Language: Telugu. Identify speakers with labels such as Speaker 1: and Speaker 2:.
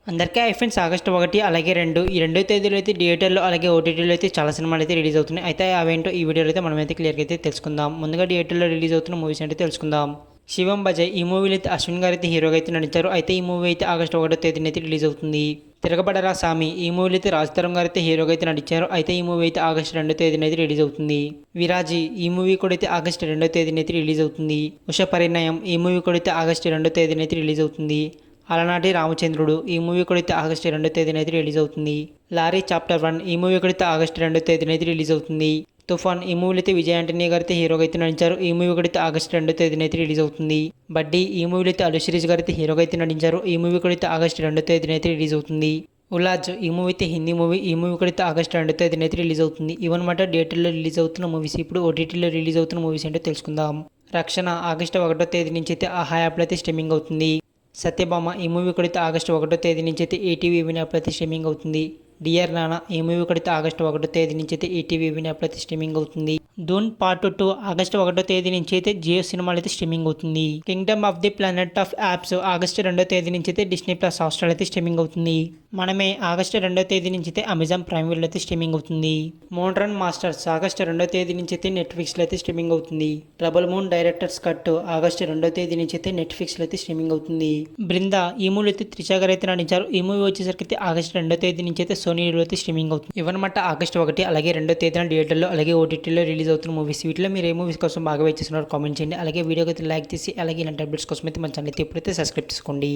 Speaker 1: అందరికీ హై ఫ్రెండ్స్, ఆగస్టు 1 అలాగే 2 ఈ 2 తేదీలో అయితే థియేటర్లో అలాగే ఓటీటీలో అయితే చాలా సినిమాలు అయితే రిలీజ్ అవుతున్నాయి. అయితే అవేంటో ఈ వీడియోలో అయితే మనమైతే క్లియర్గా అయితే తెలుసుకుందాం. ముందుగా థియేటర్లో రిలీజ్ అవుతున్న మూవీస్ అంటే తెలుసుకుందాం. శివం బజయ్ ఈ మూవీలో అయితే అశ్విన్ గారు అయితే హీరోగా అయితే నటించారు. అయితే ఈ మూవీ అయితే ఆగస్టు 1 తేదీన అయితే రిలీజ్ అవుతుంది. తిరగబడరా సామి ఈ మూవీలో అయితే రాజ్ తరుణ్ గారు అయితే హీరోగా అయితే నటించారు. అయితే ఈ మూవీ అయితే ఆగస్టు 2 తేదీన అయితే రిలీజ్ అవుతుంది. విరాజీ ఈ మూవీ కూడా అయితే ఆగస్టు 2 తేదీన అయితే రిలీజ్ అవుతుంది. ఉష పరిణయం ఈ మూవీ కూడా అయితే ఆగస్టు 2 తేదీన అయితే రిలీజ్ అవుతుంది. అలనాటి రామచంద్రుడు ఈ మూవీ కూడా అయితే ఆగస్టు 2 తేదీన అయితే రిలీజ్ అవుతుంది. లారీ చాప్టర్ 1 ఈ మూవీ కూడా అయితే ఆగస్టు 2 తేదీన అయితే రిలీజ్ అవుతుంది. తుఫాన్ ఈ మూవీలో అయితే విజయ్ ఆంటనీ గారు అయితే హీరోగా అయితే నటించారు. ఈ మూవీ కూడా అయితే ఆగస్టు 2 తేదీన అయితే రిలీజ్ అవుతుంది. బడ్డీ ఈ మూవీలో అయితే అలు శిరీష్ గారు అయితే హీరోగా అయితే నటించారు. ఈ మూవీ కూడా అయితే ఆగస్టు 2 తేదీన అయితే రిలీజ్ అవుతుంది. ఉలాజ్ ఈ మూవీ అయితే హిందీ మూవీ. ఈ మూవీ కూడా అయితే ఆగస్టు 2 తేదీన అయితే రిలీజ్ అవుతుంది. ఇవన్నమాట థియేటర్లో రిలీజ్ అవుతున్న మూవీస్. ఇప్పుడు ఓటీటీలో రిలీజ్ అవుతున్న మూవీస్ ఏంటో తెలుసుకుందాం. రక్షణ ఆగస్టు 1 తేదీ నుంచి అయితే ఆహా యాప్లో అయితే స్ట్రీమింగ్ అవుతుంది. సత్యభామ ఈ మూవీ కూడా అయితే ఆగస్టు 1 తేదీ నుంచి అయితే ఈటీవీ విన్ యాప్లో అయితే స్ట్రీమింగ్ అవుతుంది. డియర్ నానా ఈ మూవీ కూడా అయితే ఆగస్టు 1 తేదీ నుంచి అయితే ఈటీవీ విన్ యాప్లో అయితే స్ట్రీమింగ్ అవుతుంది. డూన్ పార్ట్ 2 ఆగస్టు 1 తేదీ నుంచి అయితే జియో సినిమాలు అయితే స్ట్రీమింగ్ అవుతుంది. Kingdom of the planet of apps August 2 తేదీ నుంచి అయితే డిస్నీ ప్లస్ హాట్‌స్టార్ అయితే స్ట్రీమింగ్ అవుతుంది. మనమే ఆగస్టు 2 తేదీ నుంచి అయితే అమెజాన్ ప్రైమ్ వీడియో అయితే స్ట్రీమింగ్ అవుతుంది. మోడ్రన్ మాస్టర్స్ ఆగస్టు 2 తేదీ నుంచి అయితే నెట్ఫ్లిక్స్లో అయితే స్ట్రీమింగ్ అవుతుంది. Trouble moon directors cut August 2 తేదీ నుంచి అయితే నెట్ఫ్లిక్స్లో అయితే స్ట్రీమింగ్ అవుతుంది. బృందా ఈ మూవీ అయితే త్రిష గారు అయితే నటించారు. ఈ మూవీ వచ్చేసరికి అయితే ఆగస్టు 2 తేదీ నుంచి అయితే సోనీలో అయితే స్ట్రీమింగ్ అవుతుంది. ఇవన్నమాట ఆగస్టు 1 అలాగే 2 తేదీన థియేటర్లో అలాగే ఓటీటీలో రిలీజ్ అవుతున్న మూవీస్. వీటిలో మీరు ఏ మూవీస్ కోసం బాగా వెయిట్ చేస్తున్నారో కామెంట్ చేయండి. అలాగే వీడియోకి అయితే లైక్ చేసి అలాగే ఇలాంటి అప్డేట్స్ కోసం అయితే మన ఛానల్ అయితే ఇప్పుడైతే సబ్స్క్రైబ్ చేసుకోండి.